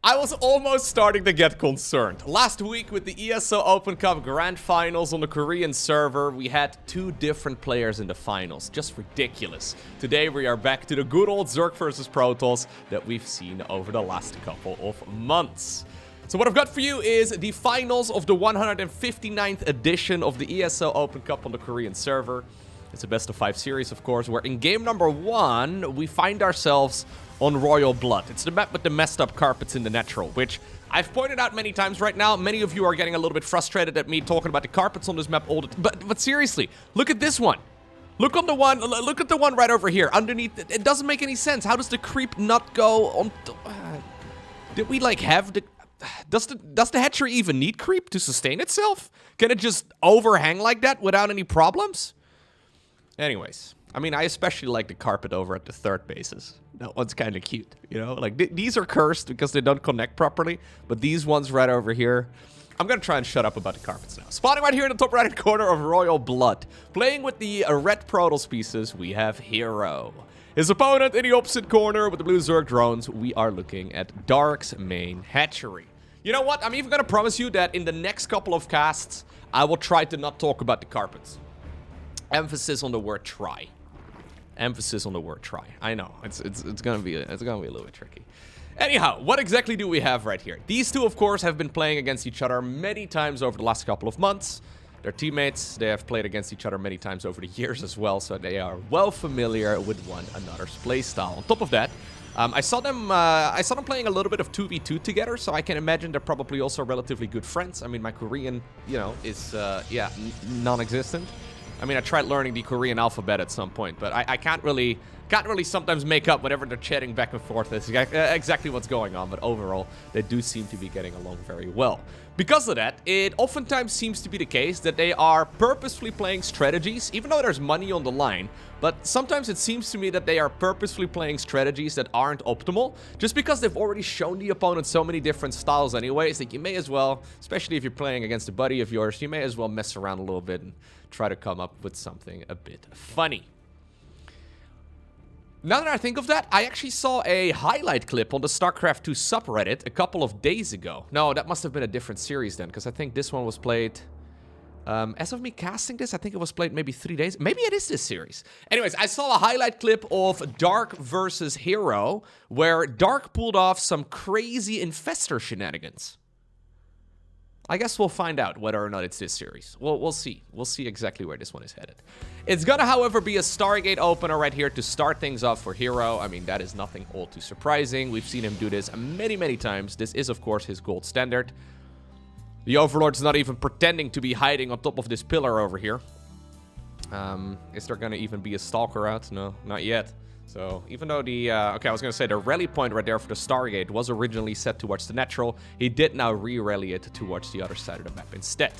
I was almost starting to get concerned. Last week with the ESL Open Cup Grand Finals on the Korean server, we had 2 different players in the finals. Just ridiculous. Today we are back to the good old Zerg versus Protoss that we've seen over the last couple of months. So what I've got for you is the finals of the 159th edition of the ESL Open Cup on the Korean server. It's a best-of-5 series, of course, where in game number 1, we find ourselves on Royal Blood. It's the map with the messed up carpets in the natural, which I've pointed out many times right now. Many of you are getting a little bit frustrated at me talking about the carpets on this map all the time. But seriously, look at this one. Look at the one right over here. Underneath, it doesn't make any sense. How does the creep not go on? Did we like have the... Does the hatchery even need creep to sustain itself? Can it just overhang like that without any problems? Anyways, I mean, I especially like the carpet over at the third bases. That one's kind of cute, you know? Like, these are cursed because they don't connect properly, but these ones right over here, I'm gonna try and shut up about the carpets now. Spawning right here in the top right corner of Royal Blood. Playing with the red Protoss pieces, we have herO. His opponent in the opposite corner with the blue Zerg drones, we are looking at Dark's main hatchery. You know what? I'm even gonna promise you that in the next couple of casts, I will try to not talk about the carpets. Emphasis on the word try. Emphasis on the word try. I know, it's gonna be a little bit tricky. Anyhow, what exactly do we have right here? These two, of course, have been playing against each other many times over the last couple of months. They're teammates. They have played against each other many times over the years as well, so they are well familiar with one another's playstyle. On top of that, I saw them playing a little bit of 2v2 together, so I can imagine they're probably also relatively good friends. I mean, my Korean, you know, is non-existent. I mean, I tried learning the Korean alphabet at some point, but I can't really sometimes make up whenever they're chatting back and forth. That's exactly what's going on, but overall, they do seem to be getting along very well. Because of that, it oftentimes seems to be the case that they are purposefully playing strategies, even though there's money on the line, but sometimes it seems to me that they are purposefully playing strategies that aren't optimal, just because they've already shown the opponent so many different styles anyways, that you may as well, especially if you're playing against a buddy of yours, you may as well mess around a little bit and try to come up with something a bit funny. Now that I think of that, I actually saw a highlight clip on the StarCraft 2 subreddit a couple of days ago. No, that must have been a different series then, because I think this one was played... as of me casting this, I think it was played maybe 3 days. Maybe it is this series. Anyways, I saw a highlight clip of Dark versus herO, where Dark pulled off some crazy Infestor shenanigans. I guess we'll find out whether or not it's this series. We'll see. We'll see exactly where this one is headed. It's gonna, however, be a Stargate opener right here to start things off for herO. I mean, that is nothing all too surprising. We've seen him do this many, many times. This is, of course, his gold standard. The Overlord's not even pretending to be hiding on top of this pillar over here. Is there gonna even be a Stalker out? No, not yet. So, even though the, okay, I was going to say the rally point right there for the Stargate was originally set towards the natural, he did now re-rally it towards the other side of the map instead.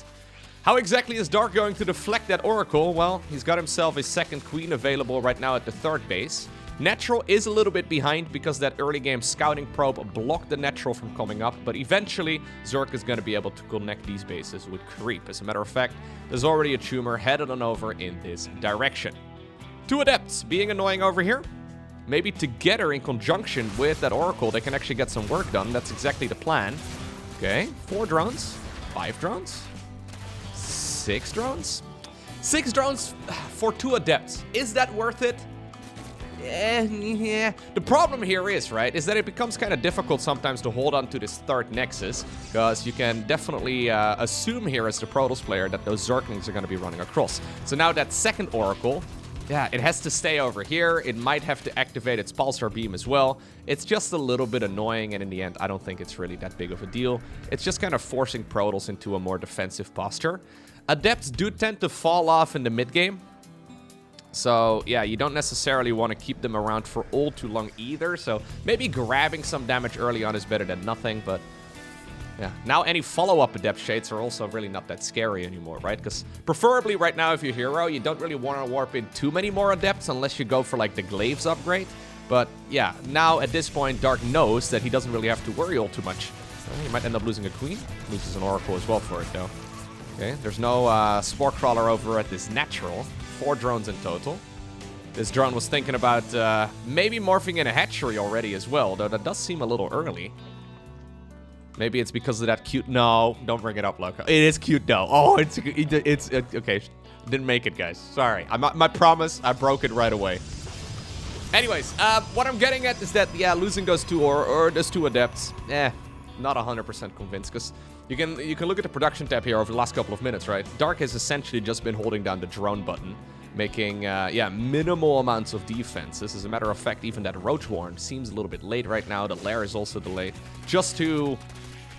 How exactly is Dark going to deflect that Oracle? Well, he's got himself a second Queen available right now at the third base. Natural is a little bit behind because that early game scouting probe blocked the natural from coming up, but eventually Zerg is going to be able to connect these bases with creep. As a matter of fact, there's already a tumor headed on over in this direction. 2 adepts being annoying over here. Maybe together in conjunction with that Oracle, they can actually get some work done. That's exactly the plan. Okay, 4 drones, 5 drones, 6 drones. 6 drones for 2 adepts. Is that worth it? Yeah. The problem here is, right, is that it becomes kind of difficult sometimes to hold on to this third Nexus, because you can definitely assume here as the Protoss player that those Zerglings are going to be running across. So now that second Oracle... yeah, it has to stay over here. It might have to activate its pulsar beam as well. It's just a little bit annoying, and in the end, I don't think it's really that big of a deal. It's just kind of forcing Protoss into a more defensive posture. Adepts do tend to fall off in the mid-game. So, yeah, you don't necessarily want to keep them around for all too long either. So, maybe grabbing some damage early on is better than nothing, but... yeah, now any follow-up Adept Shades are also really not that scary anymore, right? Because preferably right now, if you're herO, you don't really want to warp in too many more Adepts unless you go for, like, the Glaives upgrade. But, yeah, now at this point, Dark knows that he doesn't really have to worry all too much. He might end up losing a Queen. Loses an Oracle as well for it, though. Okay, there's no Spore Crawler over at this natural. 4 drones in total. This drone was thinking about maybe morphing in a hatchery already as well, though that does seem a little early. Maybe it's because of that cute... No, don't bring it up, Lowko. It is cute, though. Oh, it's okay. Didn't make it, guys. Sorry. My promise, I broke it right away. Anyways, what I'm getting at is that, yeah, losing those two or those two adepts, not 100% convinced, because you can look at the production tab here over the last couple of minutes, right? Dark has essentially just been holding down the drone button, making, minimal amounts of defenses. As a matter of fact, even that Roach Warren seems a little bit late right now. The Lair is also delayed, just to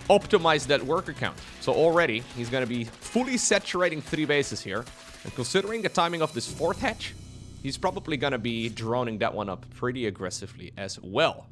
optimize that worker count. So already, he's going to be fully saturating 3 bases here. And considering the timing of this 4th hatch, he's probably going to be droning that one up pretty aggressively as well.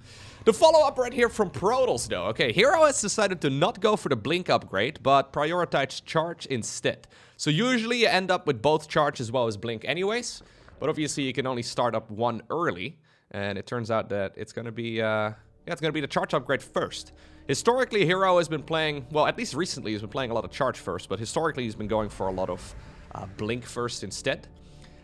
The follow-up right here from Protoss, though. Okay, herO has decided to not go for the Blink upgrade, but prioritize Charge instead. So usually you end up with both Charge as well as Blink anyways. But obviously you can only start up one early. And it turns out that it's going to be, it's going to be the Charge upgrade first. Historically, herO has been playing, well, at least recently he's been playing a lot of Charge first. But historically he's been going for a lot of Blink first instead.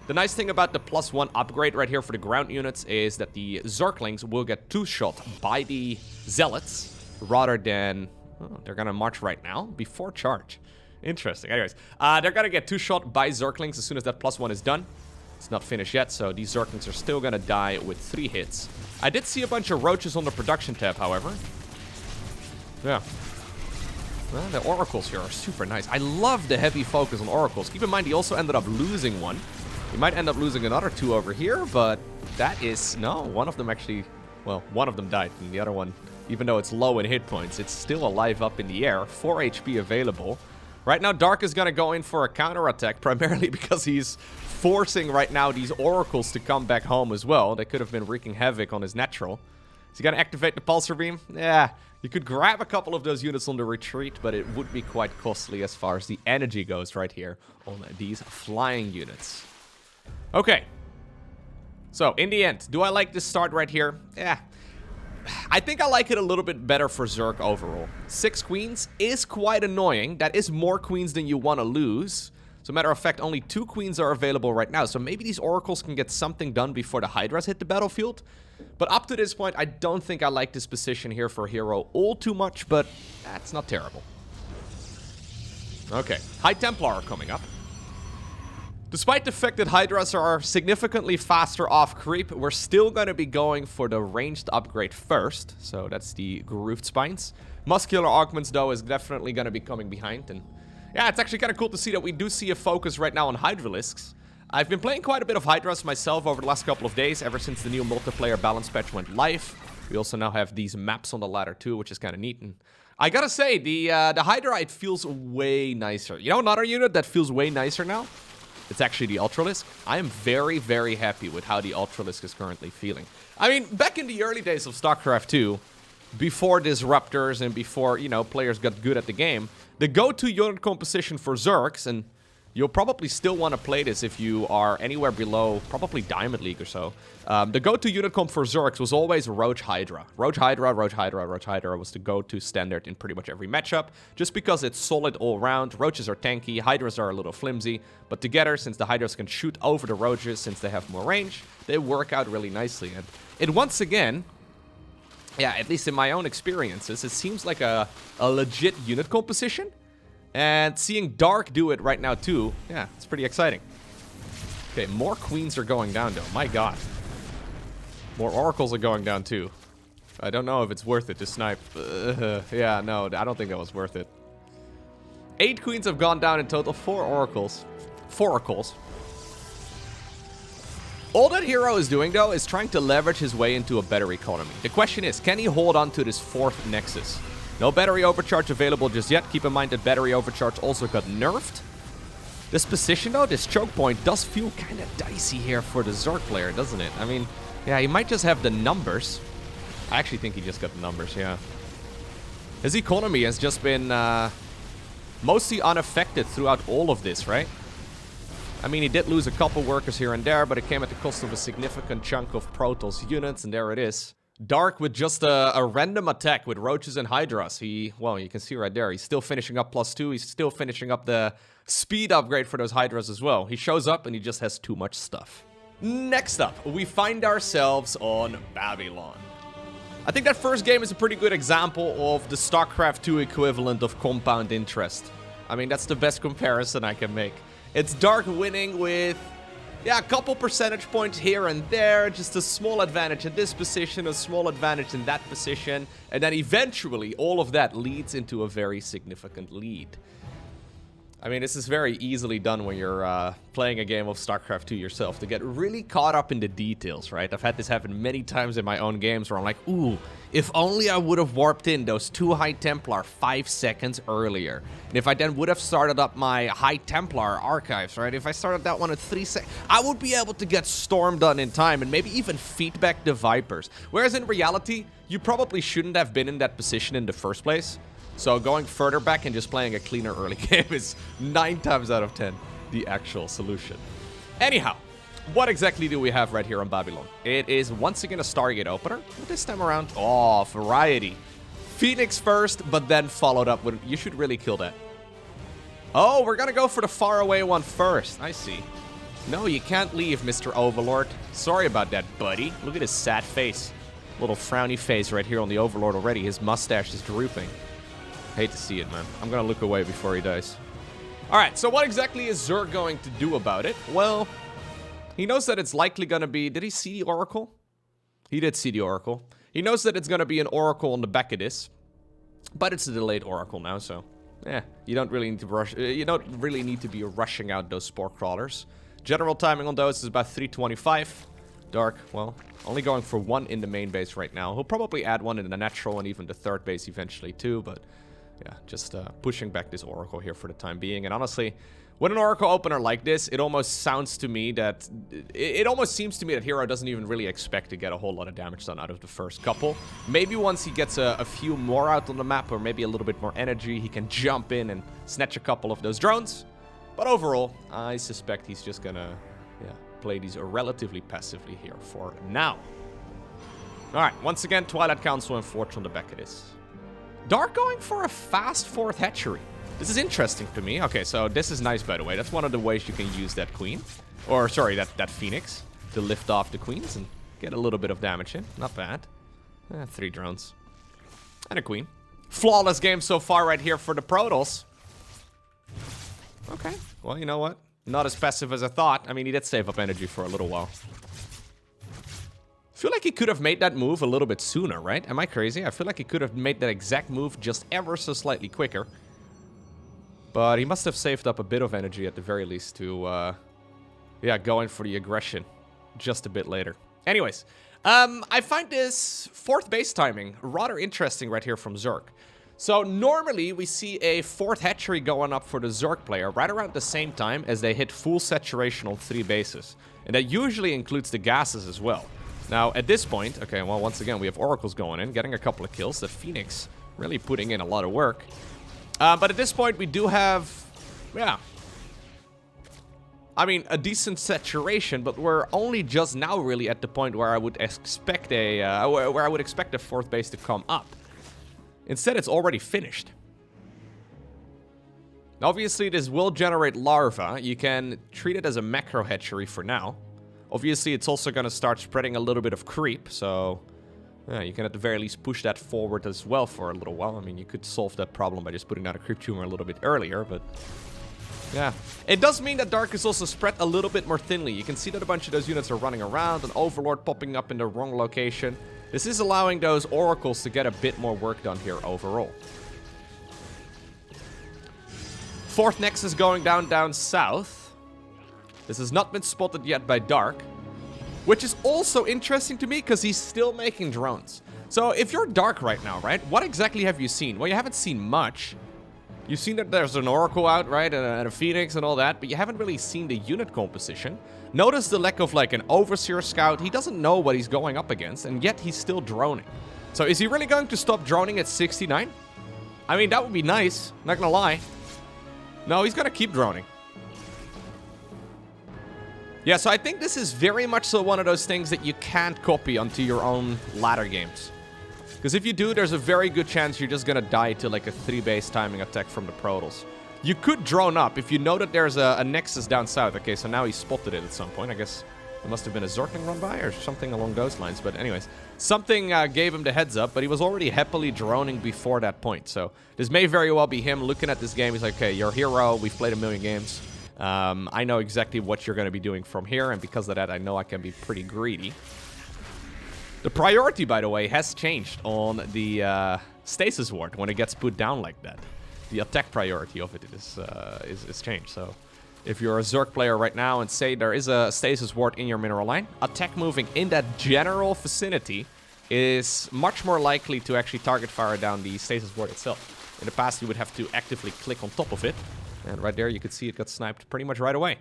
The nice thing about the +1 upgrade right here for the ground units is that the Zerglings will get 2-shot by the Zealots rather than... Oh, they're going to march right now before charge. Interesting. Anyways, they're going to get 2-shot by Zerglings as soon as that +1 is done. It's not finished yet, so these Zerglings are still going to die with 3 hits. I did see a bunch of Roaches on the production tab, however. Yeah. Well, the Oracles here are super nice. I love the heavy focus on Oracles. Keep in mind, he also ended up losing one. He might end up losing another 2 over here, but that is... No, one of them actually... Well, one of them died, and the other one, even though it's low in hit points, it's still alive up in the air. 4 HP available. Right now, Dark is going to go in for a counterattack, primarily because he's forcing right now these Oracles to come back home as well. They could have been wreaking havoc on his natural. Is he going to activate the Pulsar Beam? Yeah, you could grab a couple of those units on the retreat, but it would be quite costly as far as the energy goes right here on these flying units. Okay, so in the end, do I like this start right here? Yeah, I think I like it a little bit better for Zerg overall. 6 queens is quite annoying. That is more queens than you want to lose. As a matter of fact, only 2 queens are available right now. So maybe these Oracles can get something done before the Hydras hit the battlefield. But up to this point, I don't think I like this position here for herO all too much, but that's not terrible. Okay, High Templar are coming up. Despite the fact that Hydras are significantly faster off creep, we're still going to be going for the ranged upgrade first. So that's the Grooved Spines. Muscular Augments, though, is definitely going to be coming behind. And yeah, it's actually kind of cool to see that we do see a focus right now on Hydralisks. I've been playing quite a bit of Hydras myself over the last couple of days, ever since the new multiplayer balance patch went live. We also now have these maps on the ladder too, which is kind of neat. And I gotta say, the Hydra, it feels way nicer. You know, another unit that feels way nicer now? It's actually the Ultralisk. I am very, very happy with how the Ultralisk is currently feeling. I mean, back in the early days of StarCraft 2, before disruptors and before, you know, players got good at the game, the go-to unit composition for Zergs, and you'll probably still want to play this if you are anywhere below, probably Diamond League or so. The go-to unit comp for Zergs was always Roach Hydra. Roach Hydra, Roach Hydra, Roach Hydra was the go-to standard in pretty much every matchup, just because it's solid all around. Roaches are tanky, Hydras are a little flimsy, but together, since the Hydras can shoot over the Roaches, since they have more range, they work out really nicely. And it once again, yeah, at least in my own experiences, it seems like a legit unit composition. And seeing Dark do it right now too, yeah, it's pretty exciting. Okay, more queens are going down though, my god. More oracles are going down too. I don't know if it's worth it to snipe. Yeah, no, I don't think that was worth it. 8 queens have gone down in total, 4 oracles. 4 oracles. All that herO is doing though is trying to leverage his way into a better economy. The question is, can he hold on to this 4th Nexus? No battery overcharge available just yet. Keep in mind that battery overcharge also got nerfed. This position though, this choke point, does feel kind of dicey here for the Zerg player, doesn't it? I mean, yeah, he might just have the numbers. I actually think he just got the numbers, yeah. His economy has just been mostly unaffected throughout all of this, right? I mean, he did lose a couple workers here and there, but it came at the cost of a significant chunk of Protoss units, and there it is. Dark with just a random attack with Roaches and Hydras. Well, you can see right there, he's still finishing up +2. He's still finishing up the speed upgrade for those Hydras as well. He shows up and he just has too much stuff. Next up, we find ourselves on Babylon. I think that first game is a pretty good example of the StarCraft 2 equivalent of compound interest. I mean, that's the best comparison I can make. It's Dark winning with, yeah, a couple percentage points here and there, just a small advantage in this position, a small advantage in that position, and then eventually all of that leads into a very significant lead. I mean, this is very easily done when you're playing a game of StarCraft 2 yourself, to get really caught up in the details, right? I've had this happen many times in my own games where I'm like, ooh, if only I would have warped in those 2 High Templar 5 seconds earlier. And if I then would have started up my High Templar archives, right? If I started that one at 3 seconds, I would be able to get Storm done in time and maybe even feedback the Vipers. Whereas in reality, you probably shouldn't have been in that position in the first place. So going further back and just playing a cleaner early game is 9 times out of 10 the actual solution. Anyhow, what exactly do we have right here on Babylon? It is once again a Stargate opener, but this time around, oh, variety. Phoenix first, but then followed up with, you should really kill that. Oh, we're gonna go for the faraway one first. I see. No, you can't leave, Mr. Overlord. Sorry about that, buddy. Look at his sad face. Little frowny face right here on the Overlord already. His mustache is drooping. Hate to see it, man. I'm gonna look away before he dies. Alright, so what exactly is Zerg going to do about it? Well, he knows that it's likely gonna be... Did he see the Oracle? He did see the Oracle. He knows that it's gonna be an Oracle on the back of this. But it's a delayed Oracle now, so... you don't really need to rush... you don't really need to be rushing out those Spore Crawlers. General timing on those is about 325. Dark, well, only going for 1 in the main base right now. He'll probably add 1 in the natural and even the third base eventually too, but... yeah, just pushing back this Oracle here for the time being. And honestly, when an Oracle opener like this, it almost sounds to me that... It almost seems to me that herO doesn't even really expect to get a whole lot of damage done out of the first couple. Maybe once he gets a few more out on the map, or maybe a little bit more energy, he can jump in and snatch a couple of those drones. But overall, I suspect he's just gonna play these relatively passively here for now. Alright, once again, Twilight Council and Forge on the back of this. Dark going for a fast 4th hatchery. This is interesting to me. Okay, so this is nice, by the way. That's one of the ways you can use that queen. Or, sorry, that phoenix. To lift off the queens and get a little bit of damage in. Not bad. 3 drones. And a queen. Flawless game so far right here for the Protoss. Okay, well, you know what? Not as passive as I thought. I mean, he did save up energy for a little while. I feel like he could have made that move a little bit sooner, right? Am I crazy? I feel like he could have made that exact move just ever so slightly quicker. But he must have saved up a bit of energy at the very least to, go in for the aggression just a bit later. Anyways, I find this 4th base timing rather interesting right here from Zerg. So normally we see a 4th hatchery going up for the Zerg player right around the same time as they hit full saturation on 3 bases. And that usually includes the gases as well. Now, at this point, okay, well, once again, we have Oracles going in, getting a couple of kills. The Phoenix really putting in a lot of work. But at this point, we do have, I mean, a decent saturation, but we're only just now really at the point where I would expect a 4th base to come up. Instead, it's already finished. Obviously, this will generate larvae. You can treat it as a macro hatchery for now. Obviously, it's also going to start spreading a little bit of creep, so you can at the very least push that forward as well for a little while. I mean, you could solve that problem by just putting down a creep tumor a little bit earlier, but yeah. It does mean that Dark is also spread a little bit more thinly. You can see that a bunch of those units are running around, an Overlord popping up in the wrong location. This is allowing those Oracles to get a bit more work done here overall. 4th Nexus going down south. This has not been spotted yet by Dark, which is also interesting to me because he's still making drones. So if you're Dark right now, right, what exactly have you seen? Well, you haven't seen much. You've seen that there's an Oracle out, right, and a Phoenix and all that, but you haven't really seen the unit composition. Notice the lack of, like, an Overseer Scout. He doesn't know what he's going up against, and yet he's still droning. So is he really going to stop droning at 69? I mean, that would be nice, not gonna lie. No, he's gonna keep droning. Yeah, so I think this is very much so one of those things that you can't copy onto your own ladder games. Because if you do, there's a very good chance you're just gonna die to like a 3-base timing attack from the Protoss. You could drone up if you know that there's a Nexus down south. Okay, so now he spotted it at some point. I guess There must have been a Zergling run by or something along those lines. But anyways, something gave him the heads up, but he was already happily droning before that point. So this may very well be him looking at this game. He's like, okay, you're herO. We've played a million games. I know exactly what you're going to be doing from here. And because of that, I know I can be pretty greedy. The priority, by the way, has changed on the stasis ward when it gets put down like that. The attack priority of it is changed. So if you're a Zerg player right now and say there is a stasis ward in your mineral line, attack moving in that general vicinity is much more likely to actually target fire down the stasis ward itself. In the past, you would have to actively click on top of it. And right there, you could see it got sniped pretty much right away.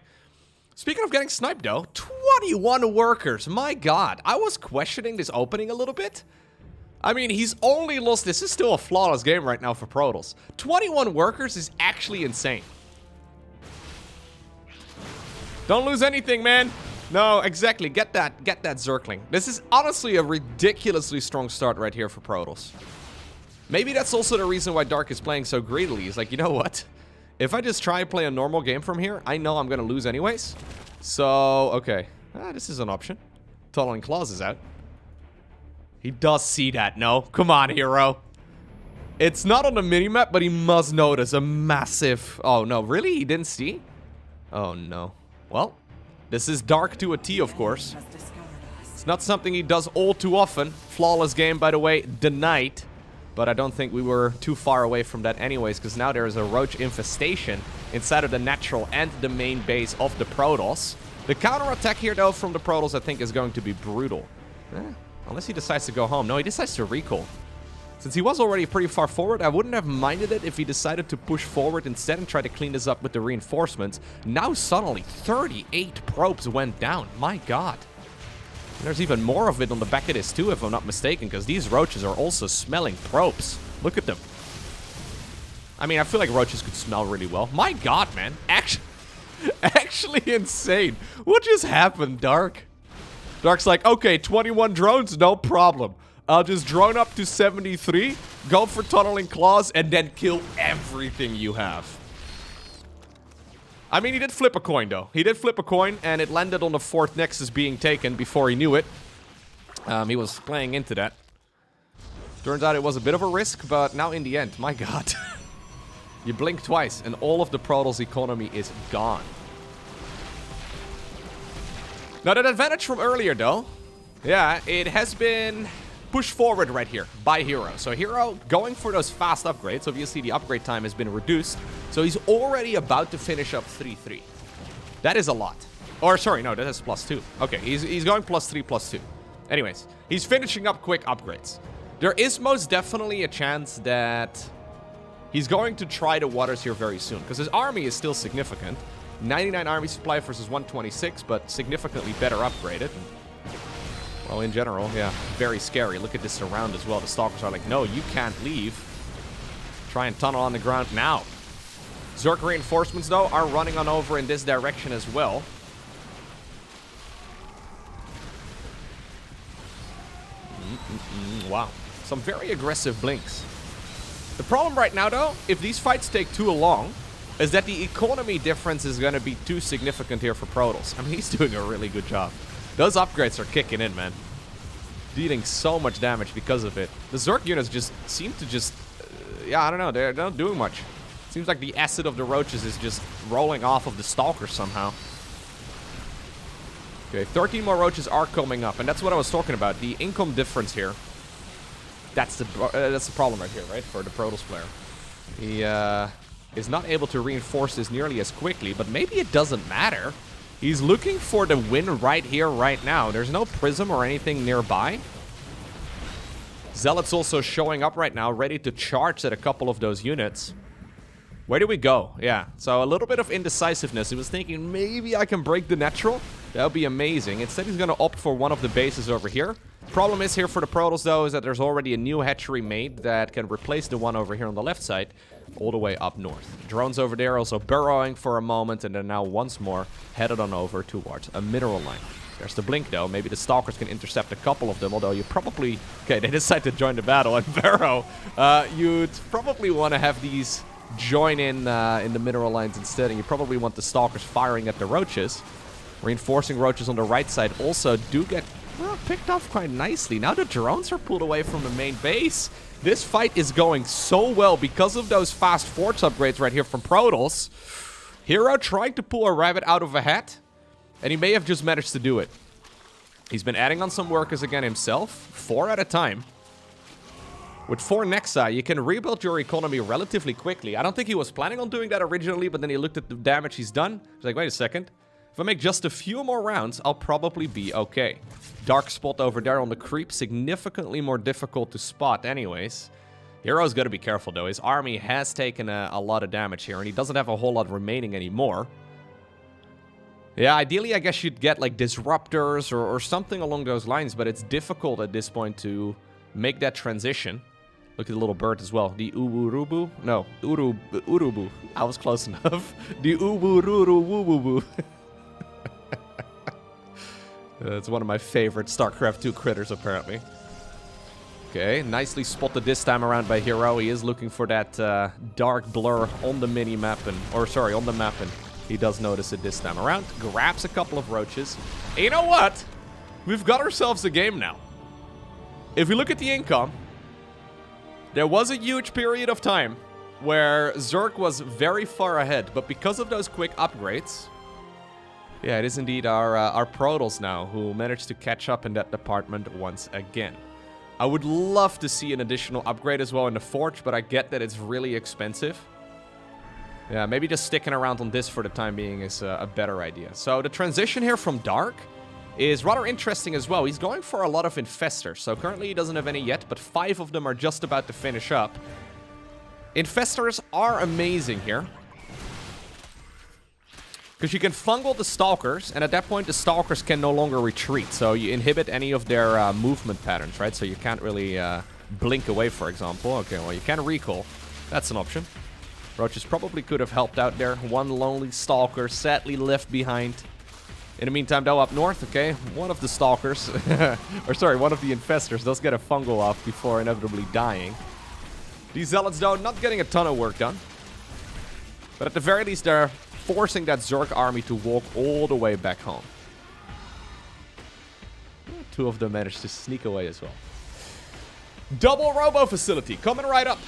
Speaking of getting sniped, though, 21 workers. My god, I was questioning this opening a little bit. I mean, he's only lost... This is still a flawless game right now for Protoss. 21 workers is actually insane. Don't lose anything, man. No, exactly. Get that Zergling. This is honestly a ridiculously strong start right here for Protoss. Maybe that's also the reason why Dark is playing so greedily. He's like, you know what? If I just try and play a normal game from here, I know I'm going to lose anyways. So, okay. This is an option. Tunneling Claws is out. He does see that, no? Come on, herO. It's not on the minimap, but he must notice a massive... Oh, no. Really? He didn't see? Oh, no. Well, this is Dark to a T, of course. It's not something he does all too often. Flawless game, by the way, denied. But I don't think we were too far away from that anyways, because now there is a roach infestation inside of the natural and the main base of the Protoss. The counter-attack here, though, from the Protoss, I think, is going to be brutal. Unless he decides to go home. No, he decides to recall. Since he was already pretty far forward, I wouldn't have minded it if he decided to push forward instead and try to clean this up with the reinforcements. Now, suddenly, 38 probes went down. My god. There's even more of it on the back of this too, if I'm not mistaken, because these roaches are also smelling probes. Look at them. I mean, I feel like roaches could smell really well. My god, man. Actually insane. What just happened, Dark? Dark's like, okay, 21 drones, no problem. I'll just drone up to 73, go for Tunneling Claws, and then kill everything you have. I mean, he did flip a coin, though. He did flip a coin, and it landed on the 4th Nexus being taken before he knew it. He was playing into that. Turns out it was a bit of a risk, but now in the end, my god. You blink twice, and all of the Protoss economy is gone. Now, that advantage from earlier, though, yeah, it has been pushed forward right here by herO. So herO going for those fast upgrades. Obviously, the upgrade time has been reduced. So he's already about to finish up 3-3. That is a lot. Or, sorry, no, that is +2. Okay, he's going +3, +2. Anyways, he's finishing up quick upgrades. There is most definitely a chance that he's going to try the waters here very soon, because his army is still significant. 99 army supply versus 126, but significantly better upgraded. Well, in general, yeah, very scary. Look at this surround as well. The Stalkers are like, no, you can't leave. Try and tunnel on the ground now. Zerg reinforcements, though, are running on over in this direction as well. Wow. Some very aggressive blinks. The problem right now, though, if these fights take too long, is that the economy difference is going to be too significant here for Protoss. I mean, he's doing a really good job. Those upgrades are kicking in, man. Dealing so much damage because of it. The Zerg units just seem to just... yeah, I don't know. They're not doing much. Seems like the acid of the roaches is just rolling off of the Stalkers somehow. Okay, 13 more roaches are coming up. And that's what I was talking about. The income difference here. That's the problem right here, right? For the Protoss player. He is not able to reinforce this nearly as quickly. But maybe it doesn't matter. He's looking for the win right here, right now. There's no prism or anything nearby. Zealot's also showing up right now, ready to charge at a couple of those units. Where do we go? Yeah, so a little bit of indecisiveness. He was thinking, maybe I can break the natural. That would be amazing. Instead, he's going to opt for one of the bases over here. Problem is here for the Protoss, though, is that there's already a new hatchery made that can replace the one over here on the left side, all the way up north. Drones over there also burrowing for a moment, and then now once more headed on over towards a mineral line. There's the blink, though. Maybe the Stalkers can intercept a couple of them, although you probably... Okay, they decide to join the battle, and herO, you'd probably want to have these join in the mineral lines instead, and you probably want the Stalkers firing at the roaches. Reinforcing roaches on the right side also do get, well, picked off quite nicely. Now the drones are pulled away from the main base. This fight is going so well because of those fast forge upgrades right here from Protoss. herO trying to pull a rabbit out of a hat, and he may have just managed to do it. He's been adding on some workers again himself, 4 at a time. With 4 Nexa, you can rebuild your economy relatively quickly. I don't think he was planning on doing that originally, but then he looked at the damage he's done. He's like, wait a second. If I make just a few more rounds, I'll probably be okay. Dark spot over there on the creep, significantly more difficult to spot anyways. herO's got to be careful though. His army has taken a lot of damage here, and he doesn't have a whole lot remaining anymore. Yeah, ideally I guess you'd get like disruptors or something along those lines, but it's difficult at this point to make that transition. Look at the little bird as well. The Urubu? No, Urubu. I was close enough. The Ubururu. It's one of my favorite StarCraft 2 critters, apparently. Okay, nicely spotted this time around by herO. He is looking for that dark blur on the mini-map, on the map, and he does notice it this time around. Grabs a couple of roaches. And you know what? We've got ourselves a game now. If we look at the income, there was a huge period of time where Zerg was very far ahead, but because of those quick upgrades, yeah, it is indeed our Protoss now who managed to catch up in that department once again. I would love to see an additional upgrade as well in the Forge, but I get that it's really expensive. Yeah, maybe just sticking around on this for the time being is a better idea. So the transition here from Dark is rather interesting as well. He's going for a lot of Infestors. So currently he doesn't have any yet, but 5 of them are just about to finish up. Infestors are amazing here, because you can fungal the Stalkers, and at that point the Stalkers can no longer retreat. So you inhibit any of their movement patterns, right? So you can't really blink away, for example. Okay, well, you can recall. That's an option. Roaches probably could have helped out there. One lonely Stalker sadly left behind. In the meantime, though, up north, okay, one of the Stalkers, or sorry, one of the Infestors does get a fungal off before inevitably dying. These Zealots, though, not getting a ton of work done. But at the very least, they're forcing that Zerg army to walk all the way back home. 2 of them managed to sneak away as well. Double Robo Facility coming right up.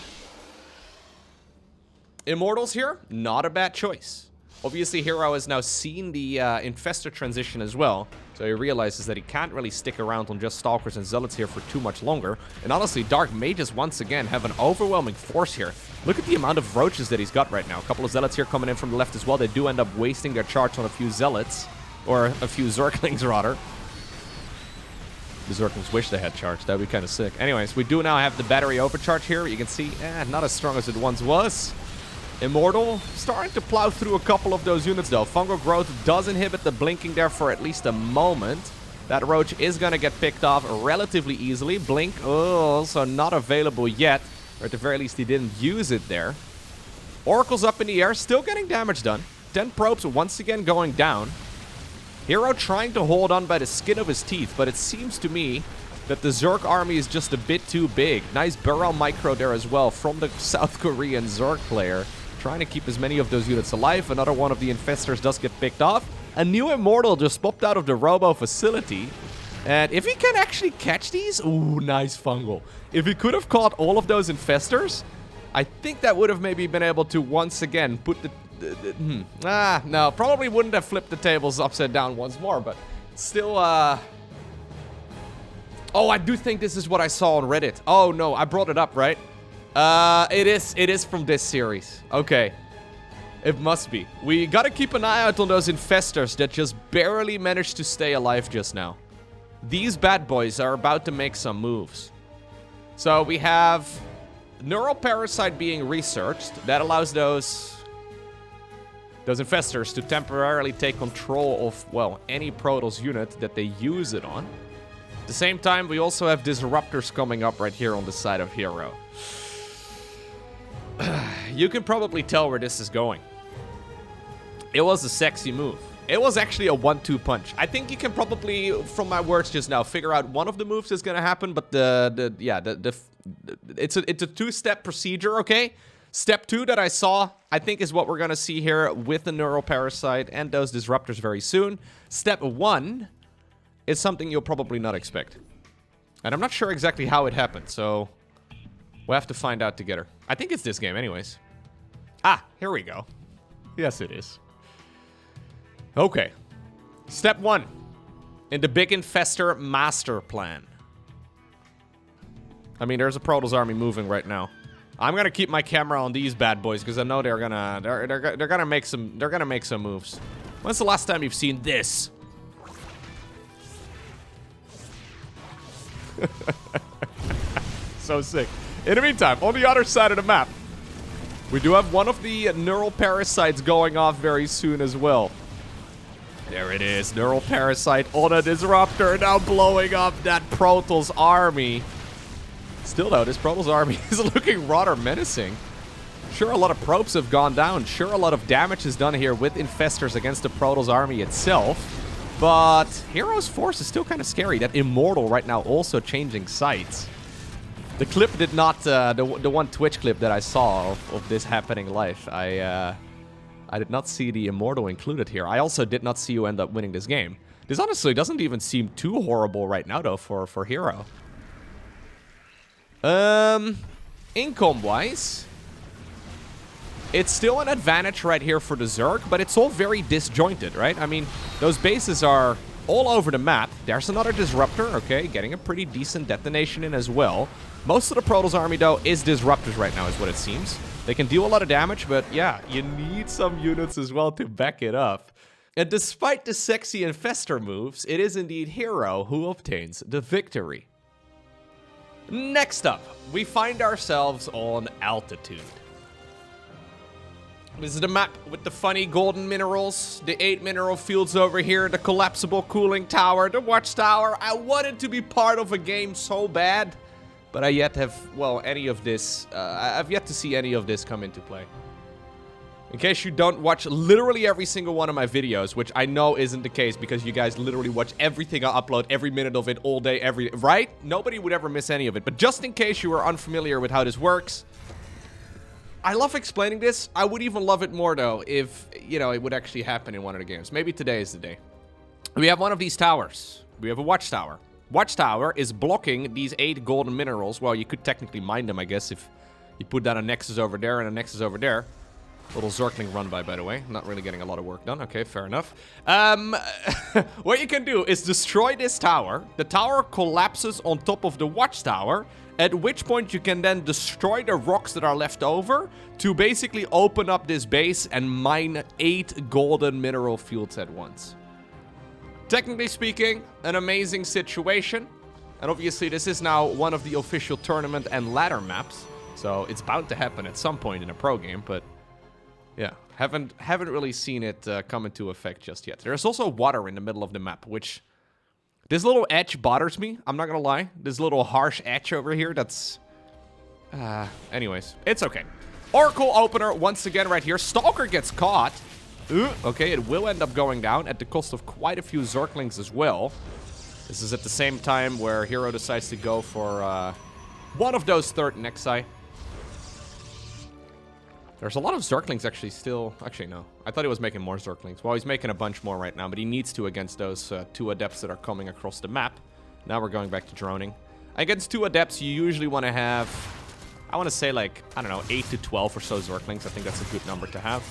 Immortals here, not a bad choice. Obviously, herO has now seen the Infestor transition as well, so he realizes that he can't really stick around on just Stalkers and Zealots here for too much longer. And honestly, Dark may just once again have an overwhelming force here. Look at the amount of roaches that he's got right now. A couple of Zealots here coming in from the left as well. They do end up wasting their charge on a few Zealots, or a few Zerglings rather. The Zerglings wish they had charge. That would be kind of sick. Anyways, we do now have the battery overcharge here. You can see, not as strong as it once was. Immortal starting to plow through a couple of those units though. Fungal growth does inhibit the blinking there for at least a moment. That roach is going to get picked off relatively easily. Blink, also not available yet. Or at the very least he didn't use it there. Oracle's up in the air, still getting damage done. 10 probes once again going down. herO trying to hold on by the skin of his teeth, but it seems to me that the Zerg army is just a bit too big. Nice barrel micro there as well from the South Korean Zerg player. Trying to keep as many of those units alive. Another one of the Infestors does get picked off. A new Immortal just popped out of the Robo Facility. And if he can actually catch these... Ooh, nice fungal. If he could have caught all of those Infestors, I think that would have maybe been able to once again put the... no, probably wouldn't have flipped the tables upside down once more, but still... Oh, I do think this is what I saw on Reddit. Oh, no, I brought it up, right? It is from this series. Okay. It must be. We gotta keep an eye out on those Infestors that just barely managed to stay alive just now. These bad boys are about to make some moves. So we have Neural Parasite being researched. That allows those Infestors to temporarily take control of, well, any Protoss unit that they use it on. At the same time, we also have Disruptors coming up right here on the side of herO. You can probably tell where this is going. It was a sexy move. It was actually a 1-2 punch. I think you can probably, from my words just now, figure out one of the moves is gonna happen, but it's a 2-step procedure, okay? Step 2 that I saw, I think is what we're going to see here with the Neuroparasite and those Disruptors very soon. Step 1 is something you'll probably not expect. And I'm not sure exactly how it happened, so we'll have to find out together. I think it's this game anyways. Ah, here we go. Yes, it is. Okay. Step 1 in the big Infestor master plan. I mean, there's a Protoss army moving right now. I'm gonna keep my camera on these bad boys because I know they're gonna make some moves. When's the last time you've seen this? So sick. In the meantime, on the other side of the map, we do have one of the neural parasites going off very soon as well. There it is, neural parasite on a disruptor, now blowing up that Protoss army. Still though, this Protoss army is looking rather menacing. Sure, a lot of probes have gone down. Sure, a lot of damage is done here with Infestors against the Protoss army itself. But herO's force is still kind of scary. That Immortal right now also changing sides. The clip did not, the one Twitch clip that I saw of this happening live, I did not see the Immortal included here. I also did not see you end up winning this game. This honestly doesn't even seem too horrible right now though for herO. Income-wise, it's still an advantage right here for the Zerg, but it's all very disjointed, right? I mean, those bases are all over the map. There's another Disruptor, okay, getting a pretty decent detonation in as well. Most of the Protoss army, though, is Disruptors right now, is what it seems. They can deal a lot of damage, but yeah, you need some units as well to back it up. And despite the sexy Infestor moves, it is indeed herO who obtains the victory. Next up, we find ourselves on Altitude. This is the map with the funny golden minerals, the 8 mineral fields over here, the collapsible cooling tower, the watchtower. I wanted to be part of a game so bad, but I yet have, well, any of this, I've yet to see any of this come into play. In case you don't watch literally every single one of my videos, which I know isn't the case because you guys literally watch everything I upload, every minute of it, all day, right? Nobody would ever miss any of it. But just in case you are unfamiliar with how this works, I love explaining this. I would even love it more, though, if, you know, it would actually happen in one of the games. Maybe today is the day. We have one of these towers. We have a watchtower. Watchtower is blocking these 8 golden minerals. Well, you could technically mine them, I guess, if you put down a Nexus over there and a Nexus over there. Little Zergling run by the way. Not really getting a lot of work done. Okay, fair enough. What you can do is destroy this tower. The tower collapses on top of the watchtower, at which point you can then destroy the rocks that are left over to basically open up this base and mine 8 golden mineral fields at once. Technically speaking, an amazing situation. And obviously this is now one of the official tournament and ladder maps. So it's bound to happen at some point in a pro game, but yeah, haven't really seen it come into effect just yet. There's also water in the middle of the map, which this little edge bothers me. I'm not gonna lie. This little harsh edge over here, that's anyways, it's okay. Oracle opener once again right here. Stalker gets caught. Okay, it will end up going down at the cost of quite a few Zerglings as well. This is at the same time where herO decides to go for one of those third Nexi. There's a lot of Zerglings actually still... Actually, no. I thought he was making more Zerglings. Well, he's making a bunch more right now, but he needs to against those 2 Adepts that are coming across the map. Now we're going back to droning. Against 2 Adepts, you usually want to have... I want to say like, I don't know, 8 to 12 or so Zerglings. I think that's a good number to have.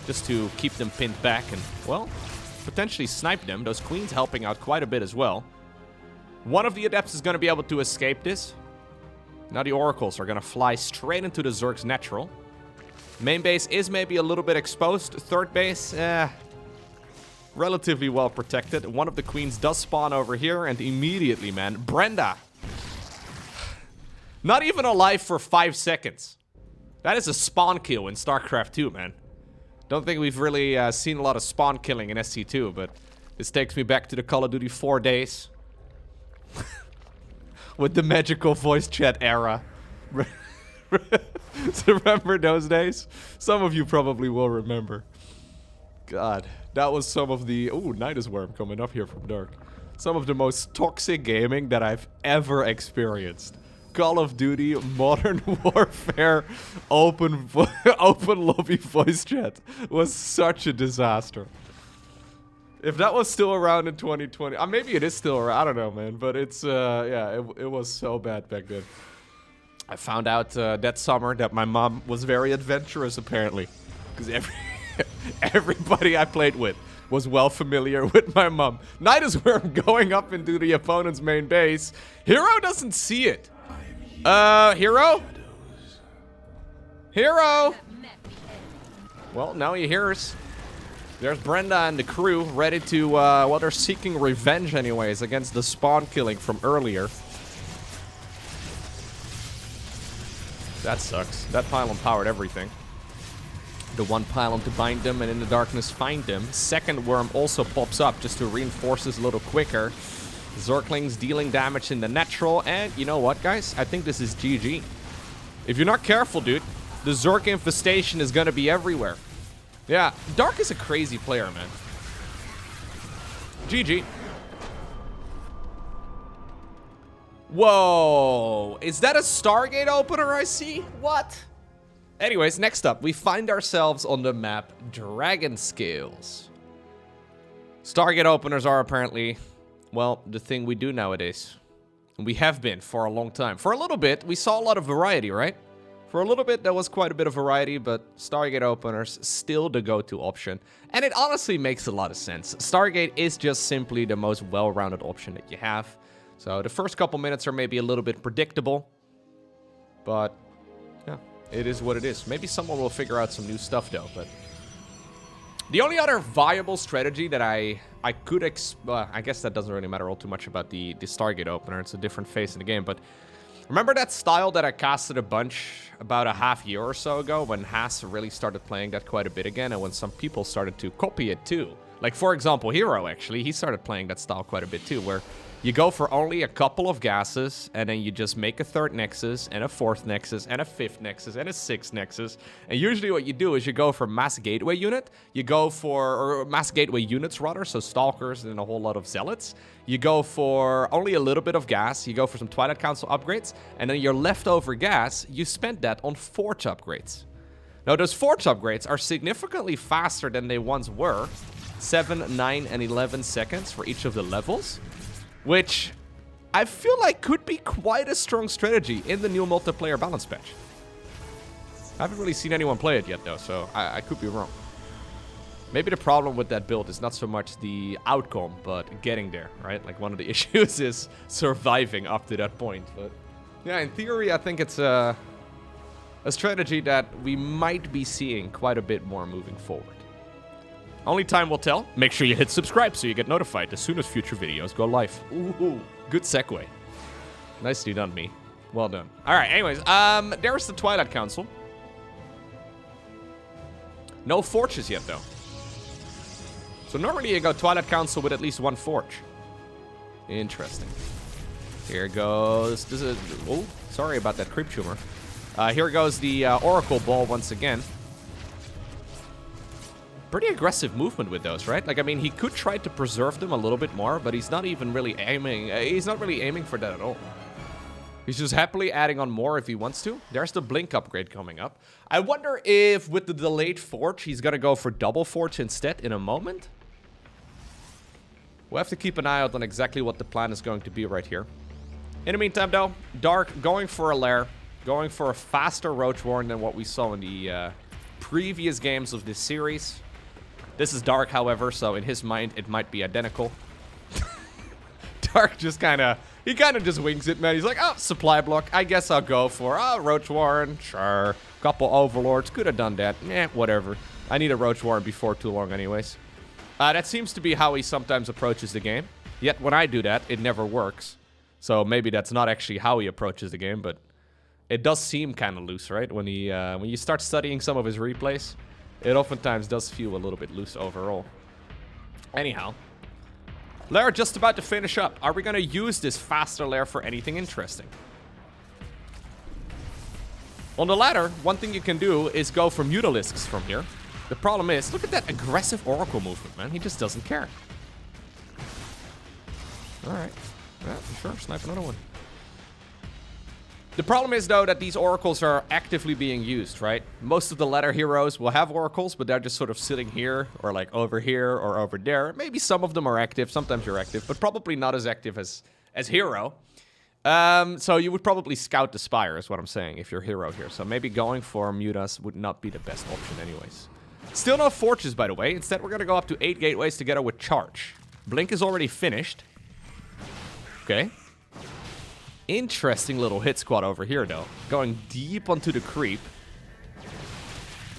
Just to keep them pinned back and, well, potentially snipe them. Those Queens helping out quite a bit as well. One of the Adepts is going to be able to escape this. Now the Oracles are going to fly straight into the Zerg's natural. Main base is maybe a little bit exposed. Third base, relatively well protected. One of the Queens does spawn over here, and immediately, man, Brenda. Not even alive for 5 seconds. That is a spawn kill in StarCraft 2, man. Don't think we've really seen a lot of spawn killing in SC2, but this takes me back to the Call of Duty 4 days. With the magical voice chat era. Remember those days? Some of you probably will remember. God, that was some of the... Ooh, Nidus Worm coming up here from dark. Some of the most toxic gaming that I've ever experienced. Call of Duty Modern Warfare open lobby voice chat was such a disaster. If that was still around in 2020, maybe it is still around, I don't know, man. But it's, yeah, it was so bad back then. I found out that summer that my mom was very adventurous, apparently. Because everybody I played with was well familiar with my mom. Night is where I'm going up into the opponent's main base. herO doesn't see it. herO? herO? Well, now he hears. There's Brenda and the crew ready to, well, they're seeking revenge anyways against the spawn killing from earlier. That sucks. That pylon powered everything. The one pylon to bind them and in the darkness find them. Second worm also pops up just to reinforce this a little quicker. Zerglings dealing damage in the natural. And you know what, guys? I think this is GG. If you're not careful, dude, the Zerg infestation is going to be everywhere. Yeah, Dark is a crazy player, man. GG. Whoa. Is that a Stargate opener I see? What? Anyways, next up, we find ourselves on the map Dragon Scales. Stargate openers are apparently, well, the thing we do nowadays. And we have been for a long time. For a little bit, we saw a lot of variety, right? For a little bit, there was quite a bit of variety, but Stargate openers still the go-to option. And it honestly makes a lot of sense. Stargate is just simply the most well-rounded option that you have. So the first couple minutes are maybe a little bit predictable. But, yeah, it is what it is. Maybe someone will figure out some new stuff, though. But the only other viable strategy that I could... I guess that doesn't really matter all too much about the Stargate opener. It's a different phase in the game, but... Remember that style that I casted a bunch about a half year or so ago when Haas really started playing that quite a bit again and when some people started to copy it too? Like, for example, herO, actually, he started playing that style quite a bit too, where you go for only a couple of gases and then you just make a third nexus and a fourth nexus and a fifth nexus and a sixth nexus. And usually what you do is you go for mass gateway unit, you go for, or mass gateway units rather, so stalkers and a whole lot of zealots. You go for only a little bit of gas, you go for some Twilight Council upgrades, and then your leftover gas, you spend that on forge upgrades. Now those forge upgrades are significantly faster than they once were, 7, 9, and 11 seconds for each of the levels, which I feel like could be quite a strong strategy in the new multiplayer balance patch. I haven't really seen anyone play it yet though, so I could be wrong. Maybe the problem with that build is not so much the outcome, but getting there, right? Like, one of the issues is surviving up to that point. But yeah, in theory, I think it's a strategy that we might be seeing quite a bit more moving forward. Only time will tell. Make sure you hit subscribe so you get notified as soon as future videos go live. Ooh, good segue. Nicely done, me. Well done. All right, anyways, there's the Twilight Council. No forges yet, though. So normally you go Twilight Council with at least one forge. Interesting. Here goes... This is... Oh, sorry about that creep tumor. Here goes the Oracle Ball once again. Pretty aggressive movement with those, right? Like, I mean, he could try to preserve them a little bit more, but he's not even really aiming... he's not really aiming for that at all. He's just happily adding on more if he wants to. There's the Blink upgrade coming up. I wonder if with the delayed forge, he's gonna go for double forge instead in a moment. We'll have to keep an eye out on exactly what the plan is going to be right here. In the meantime, though, Dark going for a lair, going for a faster Roach Warren than what we saw in the previous games of this series. This is Dark, however, so in his mind, it might be identical. Dark just kind of... He kind of just wings it, man. He's like, oh, supply block. I guess I'll go for, oh, Roach Warren. Sure. Couple Overlords. Could have done that. Eh, whatever. I need a Roach Warren before too long anyways. That seems to be how he sometimes approaches the game. Yet when I do that, it never works. So maybe that's not actually how he approaches the game, but it does seem kind of loose, right? When you start studying some of his replays, it oftentimes does feel a little bit loose overall. Anyhow. Lair just about to finish up. Are we going to use this faster lair for anything interesting? On the ladder, one thing you can do is go for Mutalisks from here. The problem is, look at that aggressive Oracle movement, man. He just doesn't care. Alright. Yeah, sure, snipe another one. The problem is, though, that these oracles are actively being used, right? Most of the latter heroes will have oracles, but they're just sort of sitting here, or like over here, or over there. Maybe some of them are active, sometimes you're active, but probably not as active as herO. So you would probably scout the Spire, is what I'm saying, if you're herO here. So maybe going for Mutas would not be the best option anyways. Still no Forges, by the way. Instead, we're going to go up to 8 gateways together with Charge. Blink is already finished. Okay. Interesting little hit squad over here, though. Going deep onto the creep.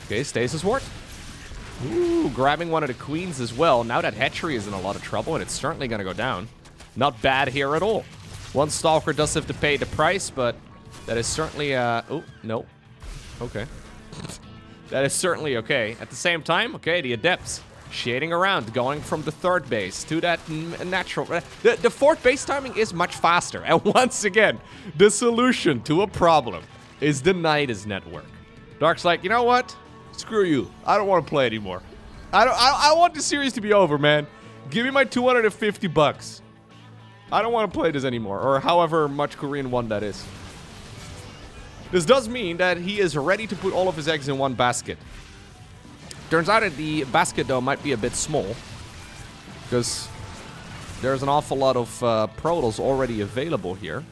Okay, Stasis Ward. Ooh, grabbing one of the queens as well. Now that hatchery is in a lot of trouble, and it's certainly going to go down. Not bad here at all. One Stalker does have to pay the price, but that is certainly, oh, no. Okay. That is certainly okay. At the same time, okay, the Adepts shading around, going from the 3rd base to that natural... The 4th base timing is much faster. And once again, the solution to a problem is the Nidus network. Dark's like, you know what? Screw you. I don't want to play anymore. I want the series to be over, man. Give me my 250 bucks. I don't want to play this anymore, or however much Korean won that is. This does mean that he is ready to put all of his eggs in one basket. Turns out that the basket, though, might be a bit small, because there's an awful lot of Protoss already available here.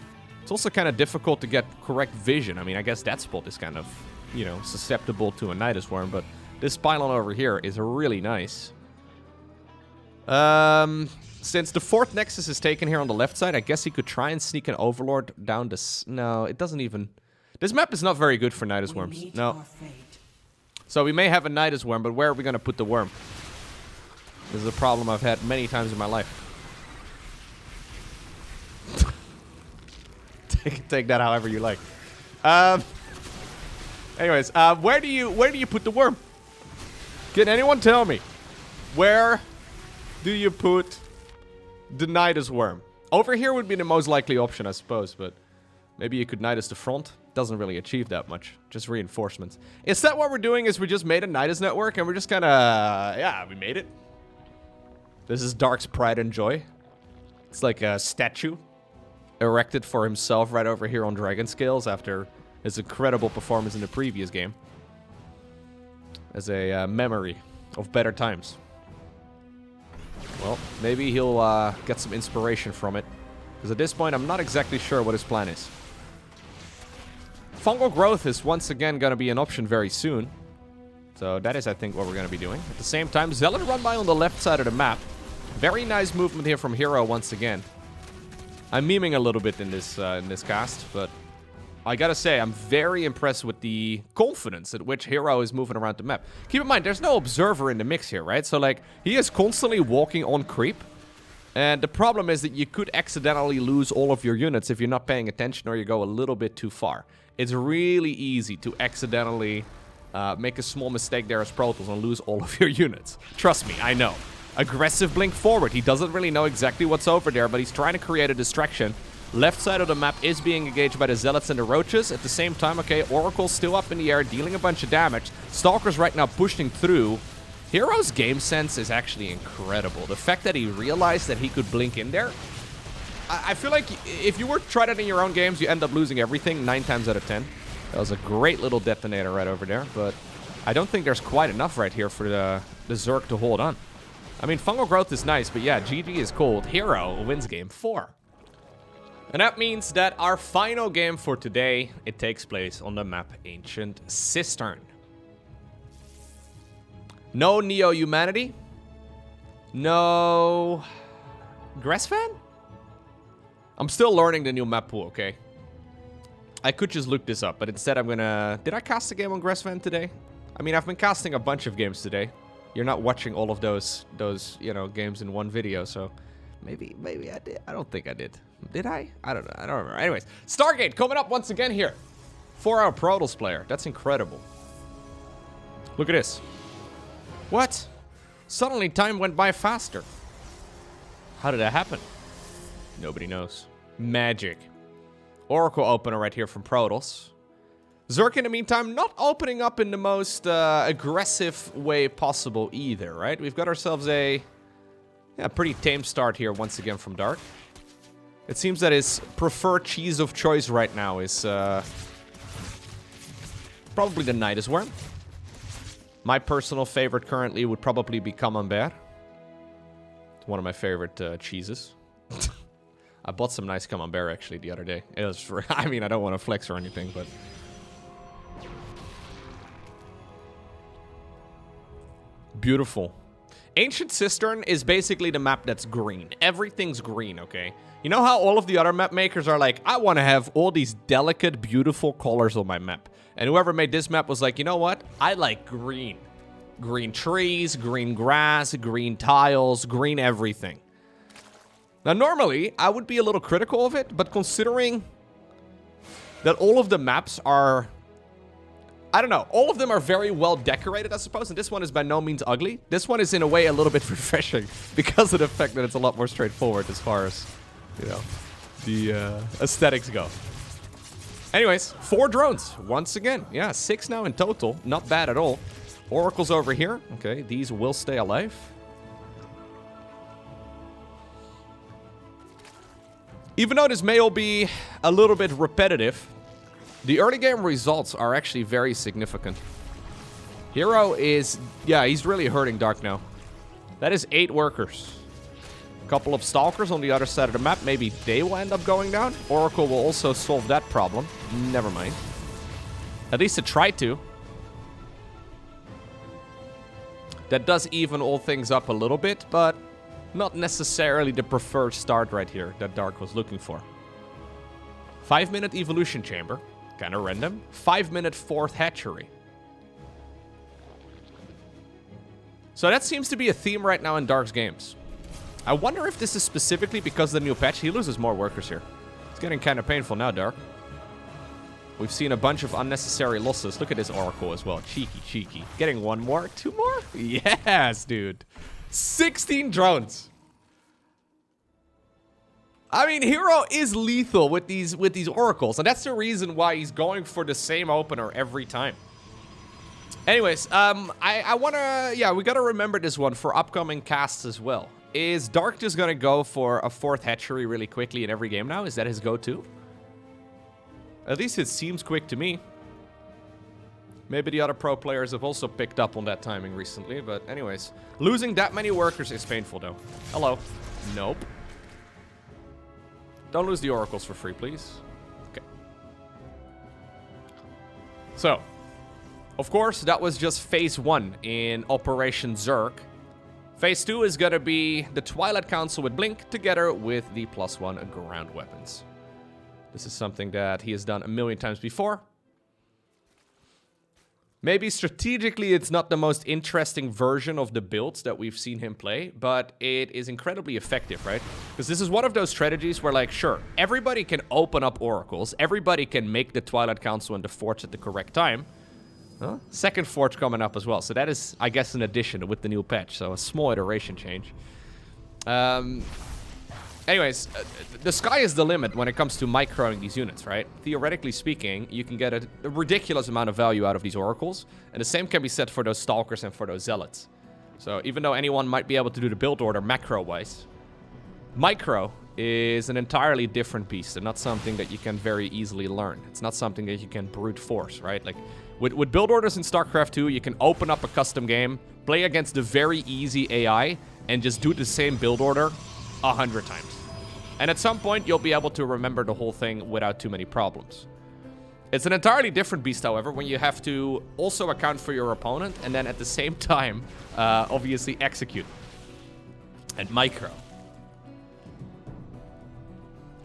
It's also kind of difficult to get correct vision. I mean, I guess that spot is kind of, you know, susceptible to a Nidus Worm, but this pylon over here is really nice. Since the 4th Nexus is taken here on the left side, I guess he could try and sneak an Overlord down this... No, it doesn't even... This map is not very good for Nidus Worms. No. So we may have a Nidus Worm, but where are we going to put the worm? This is a problem I've had many times in my life. Take that however you like. Anyways, where do you put the worm? Can anyone tell me? Where do you put the Nidus Worm? Over here would be the most likely option, I suppose, but maybe you could Nidus the front. Doesn't really achieve that much. Just reinforcements. Instead, what we're doing is we just made a Nidus network, and we're just kind of... Yeah, we made it. This is Dark's pride and joy. It's like a statue erected for himself right over here on Dragon Scales after his incredible performance in the previous game. As a memory of better times. Well, maybe he'll get some inspiration from it. Because at this point, I'm not exactly sure what his plan is. Fungal growth is once again going to be an option very soon. So that is, I think, what we're going to be doing. At the same time, Zealot run by on the left side of the map. Very nice movement here from herO once again. I'm memeing a little bit in this cast, but I gotta say, I'm very impressed with the confidence at which herO is moving around the map. Keep in mind, there's no observer in the mix here, right? So, like, he is constantly walking on creep. And the problem is that you could accidentally lose all of your units if you're not paying attention or you go a little bit too far. It's really easy to accidentally make a small mistake there as Protoss and lose all of your units. Trust me, I know. Aggressive blink forward. He doesn't really know exactly what's over there, but he's trying to create a distraction. Left side of the map is being engaged by the Zealots and the Roaches. At the same time, okay, Oracle's still up in the air, dealing a bunch of damage. Stalker's right now pushing through. herO's game sense is actually incredible. The fact that he realized that he could blink in there. I feel like if you were to try that in your own games, you end up losing everything 9 times out of 10. That was a great little detonator right over there, but I don't think there's quite enough right here for the Zerg to hold on. I mean, fungal growth is nice, but yeah, GG is cold. herO wins game 4. And that means that our final game for today, it takes place on the map Ancient Cistern. No Neo-Humanity. No Grassfan? I'm still learning the new map pool, okay? I could just look this up, but instead I'm gonna... Did I cast a game on Grassfan today? I mean, I've been casting a bunch of games today. You're not watching all of those you know, games in one video, so... Maybe I did. I don't think I did. Did I? I don't know. I don't remember. Anyways, Stargate coming up once again here for our Protoss player. That's incredible. Look at this. What? Suddenly time went by faster. How did that happen? Nobody knows. Magic. Oracle opener right here from Protoss. Zerg in the meantime not opening up in the most aggressive way possible either, right? We've got ourselves a... Yeah, pretty tame start here once again from Dark. It seems that his preferred cheese of choice right now is probably the Nidus Worm. My personal favorite currently would probably be Camembert. It's one of my favorite cheeses. I bought some nice Camembert actually the other day. It was for, I mean, I don't want to flex or anything, but... Beautiful. Ancient Cistern is basically the map that's green. Everything's green, okay? You know how all of the other map makers are like, I want to have all these delicate, beautiful colors on my map. And whoever made this map was like, you know what? I like green. Green trees, green grass, green tiles, green everything. Now, normally, I would be a little critical of it, but considering that all of the maps are... I don't know. All of them are very well decorated, I suppose, and this one is by no means ugly. This one is, in a way, a little bit refreshing because of the fact that it's a lot more straightforward as far as, you know, the aesthetics go. Anyways, 4 drones. Once again. Yeah, 6 now in total. Not bad at all. Oracles over here. Okay, these will stay alive. Even though this may all be a little bit repetitive, the early game results are actually very significant. herO is... yeah, he's really hurting Dark now. That is 8 workers. A couple of Stalkers on the other side of the map. Maybe they will end up going down. Oracle will also solve that problem. Never mind. At least it tried to. That does even all things up a little bit, but not necessarily the preferred start right here that Dark was looking for. 5-minute evolution chamber. Kind of random. 5-minute 4th hatchery. So that seems to be a theme right now in Dark's games. I wonder if this is specifically because of the new patch. He loses more workers here. It's getting kind of painful now, Dark. We've seen a bunch of unnecessary losses. Look at this Oracle as well. Cheeky, cheeky. Getting 1 more? 2 more? Yes, dude. 16 drones. I mean, herO is lethal with these oracles, and that's the reason why he's going for the same opener every time. Anyways, I wanna, yeah, we gotta remember this one for upcoming casts as well. Is Dark just gonna go for a 4th hatchery really quickly in every game now? Is that his go-to? At least it seems quick to me. Maybe the other pro players have also picked up on that timing recently, but anyways. Losing that many workers is painful, though. Hello. Nope. Don't lose the oracles for free, please. Okay. So, of course, that was just phase 1 in Operation Zerg. Phase 2 is gonna be the Twilight Council with Blink together with the +1 ground weapons. This is something that he has done a million times before. Maybe strategically it's not the most interesting version of the builds that we've seen him play, but it is incredibly effective, right? Because this is one of those strategies where, like, sure, everybody can open up oracles, everybody can make the Twilight Council and the forts at the correct time. Huh? Second fort's coming up as well, so that is, I guess, an addition with the new patch, so a small iteration change. Anyways, the sky is the limit when it comes to microing these units, right? Theoretically speaking, you can get a ridiculous amount of value out of these oracles, and the same can be said for those stalkers and for those zealots. So even though anyone might be able to do the build order macro-wise, micro is an entirely different beast and not something that you can very easily learn. It's not something that you can brute force, right? Like, with build orders in StarCraft 2, you can open up a custom game, play against the very easy AI, and just do the same build order 100 times. And at some point, you'll be able to remember the whole thing without too many problems. It's an entirely different beast, however, when you have to also account for your opponent and then at the same time, obviously execute. And micro.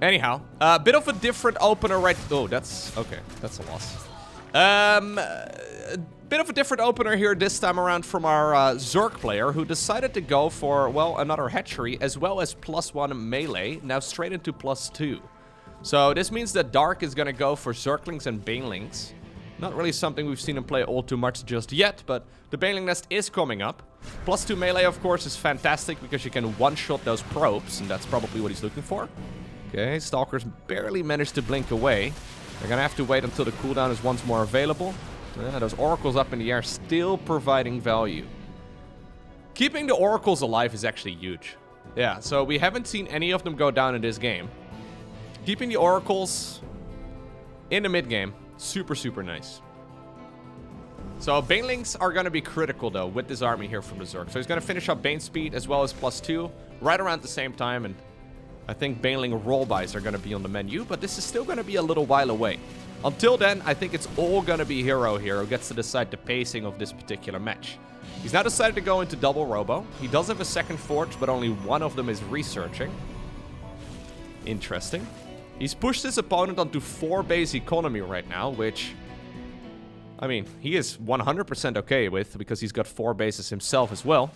Anyhow, a bit of a different opener right... Oh, that's... okay, that's a loss. A bit of a different opener here this time around from our Zerg player, who decided to go for, well, another hatchery, as well as +1 melee, now straight into +2. So this means that Dark is gonna go for Zerglings and Banelings. Not really something we've seen him play all too much just yet, but the Baneling Nest is coming up. +2 melee, of course, is fantastic because you can one-shot those probes, and that's probably what he's looking for. Okay, Stalkers barely managed to blink away. They're gonna have to wait until the cooldown is once more available. Those oracles up in the air still providing value. Keeping the oracles alive is actually huge. Yeah, so we haven't seen any of them go down in this game. Keeping the oracles in the mid game. Super, super nice. So banelings are going to be critical, though, with this army here from the Zerg. So he's going to finish up Bane speed as well as +2 right around the same time. And I think baneling roll-bys are going to be on the menu, but this is still going to be a little while away. Until then, I think it's all going to be herO here who gets to decide the pacing of this particular match. He's now decided to go into double robo. He does have a second forge, but only one of them is researching. Interesting. He's pushed his opponent onto 4 base economy right now, which, I mean, he is 100% okay with because he's got 4 bases himself as well.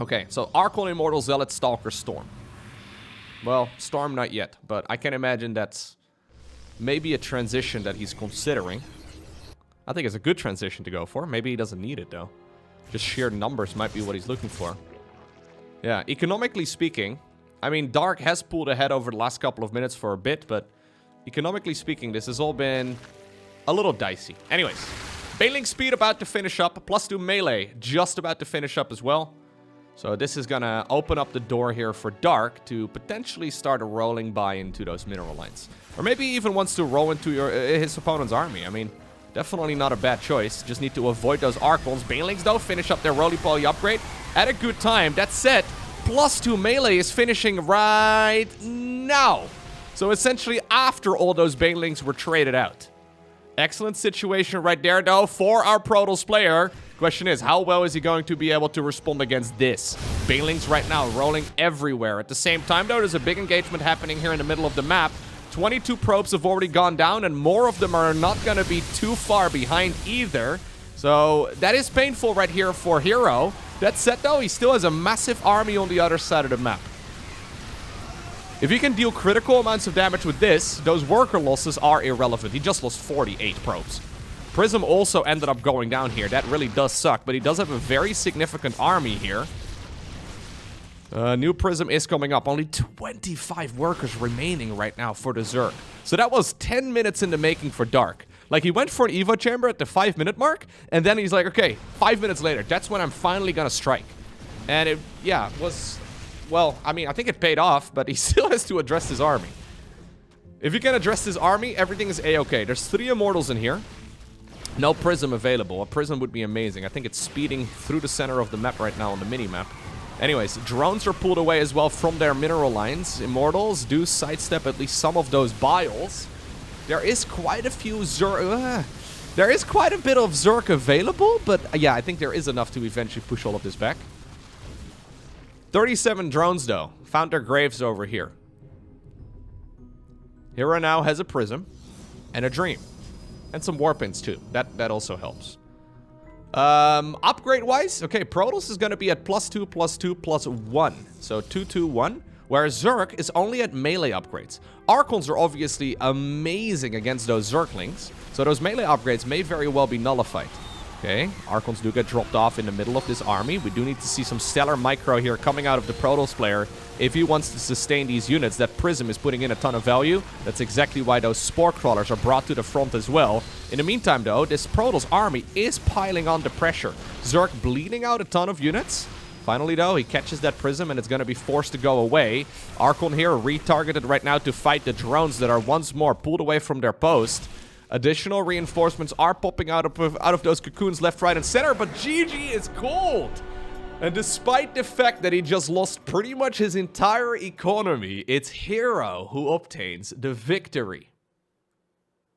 Okay, so Archon, Immortal, Zealot, Stalker, Storm. Well, Storm not yet, but I can imagine that's maybe a transition that he's considering. I think it's a good transition to go for. Maybe he doesn't need it, though. Just sheer numbers might be what he's looking for. Yeah, economically speaking, I mean, Dark has pulled ahead over the last couple of minutes for a bit, but economically speaking, this has all been a little dicey. Anyways, Baneling speed about to finish up, +2 melee just about to finish up as well. So this is gonna open up the door here for Dark to potentially start rolling by into those mineral lines. Or maybe he even wants to roll into his opponent's army. I mean, definitely not a bad choice. Just need to avoid those Archons. Banelings, though, finish up their roly-poly upgrade at a good time. That said, +2 melee is finishing right now. So essentially after all those Banelings were traded out. Excellent situation right there, though, for our Protoss player. Question is, how well is he going to be able to respond against this? Banelings right now rolling everywhere. At the same time, though, there's a big engagement happening here in the middle of the map. 22 probes have already gone down, and more of them are not going to be too far behind either. So that is painful right here for herO. That said, though, he still has a massive army on the other side of the map. If you can deal critical amounts of damage with this, those worker losses are irrelevant. He just lost 48 probes. Prism also ended up going down here. That really does suck, but he does have a very significant army here. New Prism is coming up. Only 25 workers remaining right now for the Zerg. So that was 10 minutes in the making for Dark. Like, he went for an Evo Chamber at the 5-minute mark, and then he's like, okay, 5 minutes later, that's when I'm finally gonna strike. And it, yeah, was, well, I mean, I think it paid off, but he still has to address his army. If you can address his army, everything is A-okay. There's 3 Immortals in here. No Prism available. A Prism would be amazing. I think it's speeding through the center of the map right now on the mini-map. Anyways, drones are pulled away as well from their mineral lines. Immortals do sidestep at least some of those biles. There is quite a few Zerg... there is quite a bit of Zerg available, but yeah, I think there is enough to eventually push all of this back. 37 drones, though. Found their graves over here. herO now has a Prism and a Dream. And some Warpins, too. That also helps. Upgrade-wise, okay, Protoss is going to be at +2, +2, +1. So 2, 2, 1. Whereas Zerg is only at melee upgrades. Archons are obviously amazing against those Zerglings. So those melee upgrades may very well be nullified. Okay, Archons do get dropped off in the middle of this army. We do need to see some stellar micro here coming out of the Protoss player if he wants to sustain these units. That Prism is putting in a ton of value. That's exactly why those Spore Crawlers are brought to the front as well. In the meantime, though, this Protoss army is piling on the pressure. Zerg bleeding out a ton of units. Finally, though, he catches that Prism and it's going to be forced to go away. Archon here retargeted right now to fight the drones that are once more pulled away from their post. Additional reinforcements are popping out of those cocoons left, right, and center, but GG is cold. And despite the fact that he just lost pretty much his entire economy, it's herO who obtains the victory.